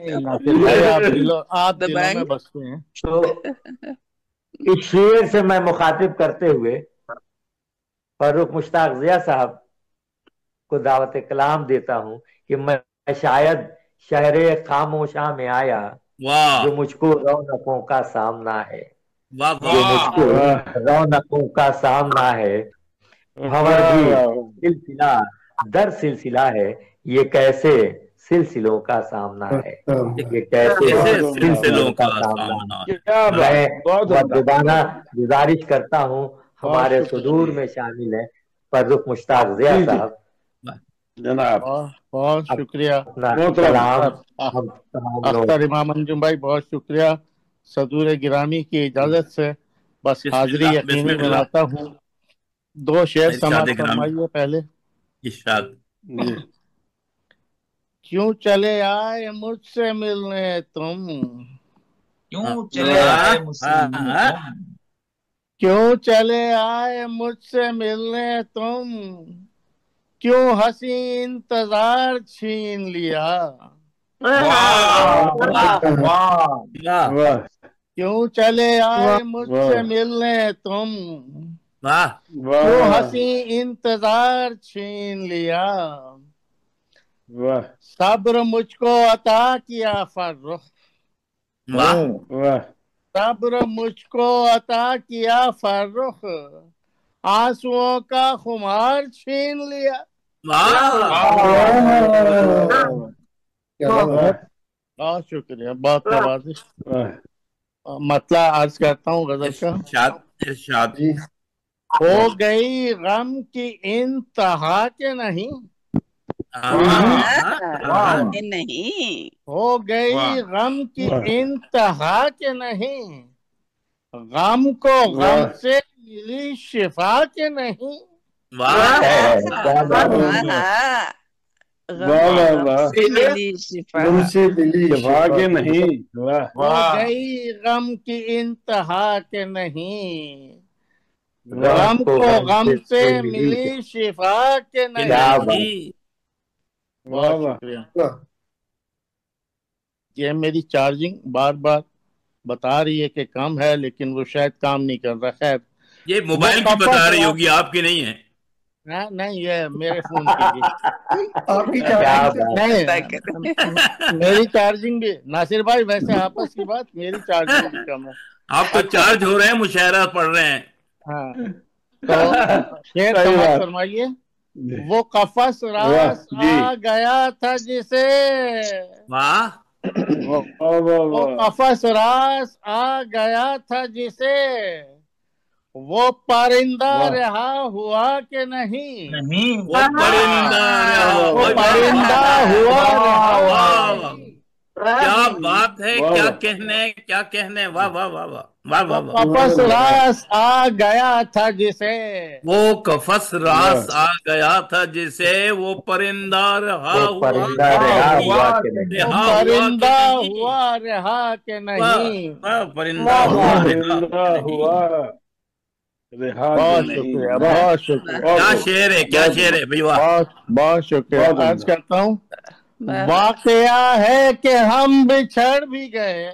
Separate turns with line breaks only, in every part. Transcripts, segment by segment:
नासिर भाई, आप
द
दिलों में
बैंक।
बसते हैं।
तो इस शेर से मैं मुखातिब करते हुए फर्रुख मुश्ताक जिया साहब को दावत कलाम देता हूं कि मैं शायद शहरे खामोशा में आया,
वाह
जो मुझको रौनकों का सामना है,
वाह वाह
जो
वाह।
मुझको
वाह
रौनकों का सामना है। भंवर
वाह
भी
वाह
सिलसिला दर सिलसिला है, ये कैसे सिलसिलों का सामना है,
ये
ये कैसे
कैसे
बहुत उम्दा
सिलसिलों
सिलसिलों
का
का
सामना है।
सामना है।
क्या बात,
मैं
बहुत उम्दा।
मुअद्दबाना गुजारिश करता हूँ,
बहुत
हमारे
शुक्रिया।
सुदूर में शामिल है फर्रुख मुश्ताक जिया
जी जी
साहब।
वाह।
जनाब,
बहुत बहुत शुक्रिया।
अपना
मोहतरम।
कलाम
अख-
हम तमाम लोग।
अख्तर इमाम अंजुम भाई, बहुत शुक्रिया। सदूर गिरामी की इजाजत से बस हाजिरी
बिस्मिल्लाह
यकीनी
बिस्मिल्लाह।
बनाता हूँ। दो शेर
इरशाद
समाप्त
ग्रामी।
फरमाइए पहले।
इरशाद।
जी
क्यों चले आए मुझसे मिलने तुम,
हाँ
क्यों चले
हाँ
आए मुझसे
हाँ
मिलने
हाँ।
तुम।
क्यों चले आए मुझसे मिलने तुम, क्यों हंसी इंतजार छीन लिया,
वाह
वाह
वाह वाह।
वाह
वाह
क्यों चले
वाह
आए मुझसे
वाह
मिलने तुम,
वाह
क्यों
वाह
हंसी इंतजार छीन लिया,
वाह
सब्र मुझको अता किया फर्रुख,
वाह
वाह
सब्र मुझको अता किया फर्रुख, आंसुओं का खुमार छीन लिया।
वाह
वाह वाह
बहुत शुक्रिया, बहुत नवाजिश।
वाह।
मतलब अर्ज करता हूँ गजल का।
इरशाद इरशाद।
जी
हो गई गम की इंतहा के नहीं,
हाँ
वाह
हाँ
वाह
हाँ।
नहीं।
हो
वाह
गई गम की
वाह
इंतहा के नहीं, गम को गम
वाह
से मिली शिफा के नहीं,
वाह
क्या बात है।
हाँ हाँ। गम
वाह
को
वाह
गम
वाह।
से मिली शिफा।
तुमसे मिली शफा के नहीं। वाह
हो
वाह
गई गम की इंतहा के नहीं,
गम
गम
को
को
गम
गम
से
से
मिली है।
मिली शिफा के
कि
नहीं।
क्या
नहीं।
बात।
वाह
बहुत
वाह
शुक्रिया। ये मेरी चार्जिंग बार बार बता रही है कि कम है, लेकिन वो शायद काम नहीं कर रहा। खैर,
ये
वो
मोबाइल की
कपस
बता रही
रात।
होगी, आपकी नहीं है।
नहीं, ये मेरे फोन की जी।
आपकी
क्या
चार्जिंग से
बात।
नहीं,
अदा करें।
मेरी चार्जिंग भी नासिर भाई, वैसे आपस की बात, मेरी चार्जिंग भी कम है।
आप तो
अच्छा,
चार्ज हो रहे हैं, मुशायरा पढ़ रहे हैं।
हाँ, तो शेर
सही
समाप्त
बात।
फरमाइए।
जी
वो कफस
वाह
रास
जी।
आ गया था जिसे,
वाह
वाह वाह
वो
वाह
कफस रास आ गया था जिसे, वो परिंदा
वाह
रहा हुआ कि नहीं,
नहीं।
वो परिंदा
वाह
रहा।
वो
वाह
ओए वाह वाह
परिंदा
वाह
हुआ
वाह
रहा कि
वाह
वाह।
नहीं,
क्या बात है,
वाह
क्या
वाह
कहने, क्या कहने। वाह वाह वाह वाह वाह
वो
वाह वाह।
कफस रास आ गया था जिसे,
वो कफस
वाह
रास आ गया था जिसे, वो परिंदा रहा
वो
हुआ
परिंदा
कि
वाह
रहा
नहीं।
हुआ
वाह
कि
के
नहीं।
वो
रहा
नहीं।
हुआ कि
परिंदा
नहीं।
हुआ रहा कि
वाह
नहीं।
वाह, परिंदा
वाह
हुआ
वाह
रहा
परिंदा
कि
हुआ
नहीं।
रिहा के
बहुत
नहीं।
शुक्रिया,
वाह,
बहुत
वाह
शुक्रिया,
बहुत
क्या
उम्दा,
शेर है, क्या
बहुत
शेर
उम्दा,
है भाई, वाह।
बहुत बहुत शुक्रिया।
बहुत
अर्ज
उम्दा।
करता हूँ।
वाह वाह
वाकया है कि हम बिछड़ भी गए।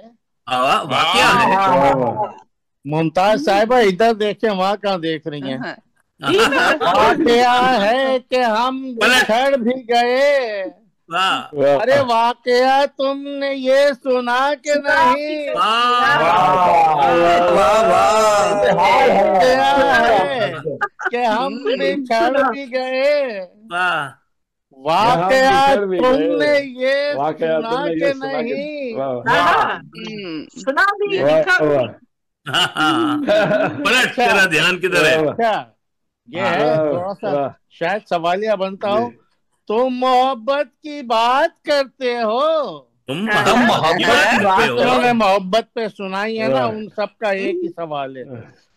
वाह वाह, क्या
वाह
है।
वाह
वाह
वाह
वाह
वाह।
मुमताज साहिबा इधर देखें, वहां कहाँ देख रही हैं।
हाँ, ठीक है।
वाकया है कि हम
पलट।
बिछड़ भी गए।
वाह
अरे
वाह
वाकया तुमने ये सुना कि नहीं,
वाह
वाह
वाह
वाह
वाह,
वाह
हाय
वाकया
है।
है कि हम बिछड़ भी गए।
वाह।
यहाँ
वाकया
बिछड़ भी गए।
तुमने ये
वाकया
सुना
तुमने ये
कि
सुना कि
नहीं।
वाह
वाह।
सुना भी
वाह
लिखा भी।
वाह
पलट,
अच्छा,
तेरा ध्यान किधर है।
वाह वाह
अच्छा, ये
हाँ
है
वाह
थोड़ा सा,
वाह
शायद सवालिया बनता
जी
हो। तुम मोहब्बत की बात करते हो,
तुम
तुम
मोहब्बत की
मोहब्बत
बात
की
करते
बात
हो।
जितनों ने
करो।
मोहब्बत पे सुनाई है ना,
वाह
उन सबका एक ही सवाल है।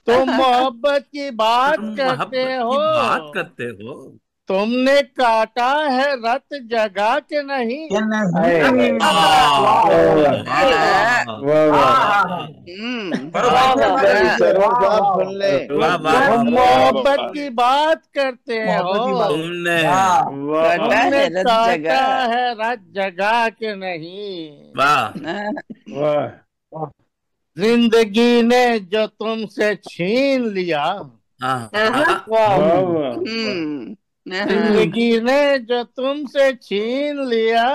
तुम मोहब्बत की बात
तुम
करते
मोहब्बत की
हो,
बात करते हो।
तुमने काटा है रत जगा के नहीं। तुम मोहब्बत की बात करते हो,
तुमने
तुमने काटा है रत जगा के नहीं।
वाह
जिंदगी ने जो तुमसे छीन लिया, जिंदगी ने जो तुमसे छीन लिया,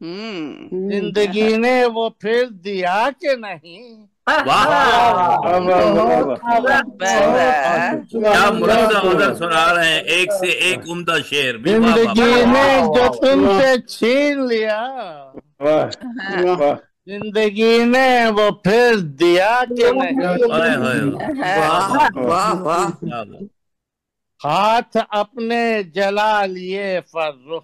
जिंदगी ने वो फिर दिया के नहीं।
क्या मुरस्सा गजल सुना रहे हैं, एक से एक उम्दा शेर।
जिंदगी ने जो तुमसे छीन लिया, जिंदगी ने वो फिर दिया के नहीं। हाथ अपने जला लिए फर्रुख,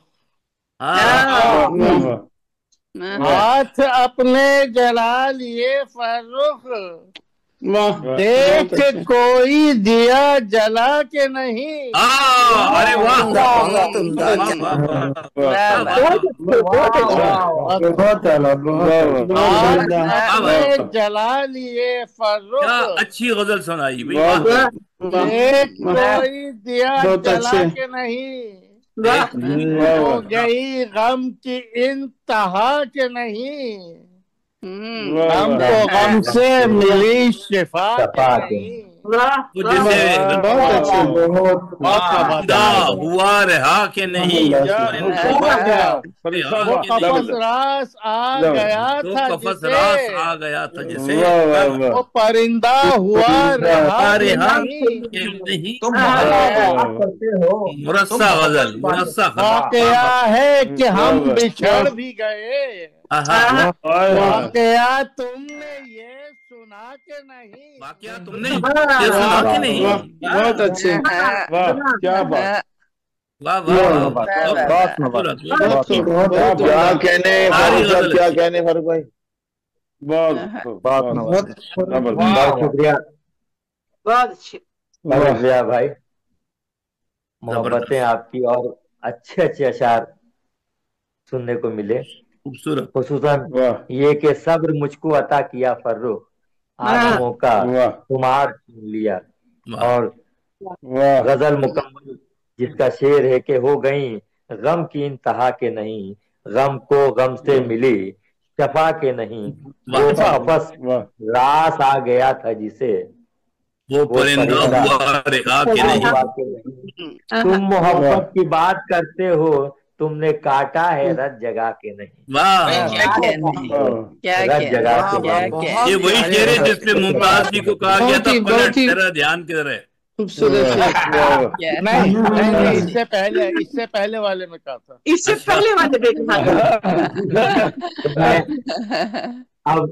हाथ अपने जला लिए फर्रुख, देख कोई दिया जला के नहीं।
अरे वाह
जला लिए फर्रुख,
क्या अच्छी गजल सुनाई भाई।
देख कोई दिया जला के नहीं। हो गई गम की इंतहा के नहीं, हमको गम से मिली शिफा के नहीं।
हुआ रहा के नहीं,
वो कफस रास आ गया था
कफस रास आ गया था जिसे,
वो परिंदा हुआ रहा
नहीं। मुरस्सा गजल, मुरस्सा
वाकया है कि हम बिछड़ भी गए, वाकया तुमने ये सुना के नहीं।
वाकया तुमने ये सुना के नहीं।
बहुत अच्छे, वाह क्या बात,
वाह वाह
क्या कहने, क्या कहने फरूक भाई, बहुत
शुक्रिया,
बहुत अच्छी।
शुक्रिया भाई। मोहब्बतें आपकी और अच्छे अच्छे अशार सुनने को मिले।
खूबसूरत,
खुसूसन ये कि सब्र मुझको अता किया फर्रुख, आज मौका तुम्हार छीन लिया। और गजल मुकम्मल जिसका शेर है कि हो गई गम की इंतहा के नहीं, गम को गम से मिली शफा के नहीं। वो कफस रास आ गया था जिसे,
वो परिंदा हुआ रहा के नहीं।
तुम मोहब्बत की बात करते हो, तुमने काटा है रत जगा के नहीं। रत जगा के।
ये वही शेर है जिसपे मुमताज जी को कहा गया था पलट तेरा ध्यान किधर है।
खूबसूरत
नहीं, इससे पहले वाले में कहा था,
इससे पहले वाले में
अब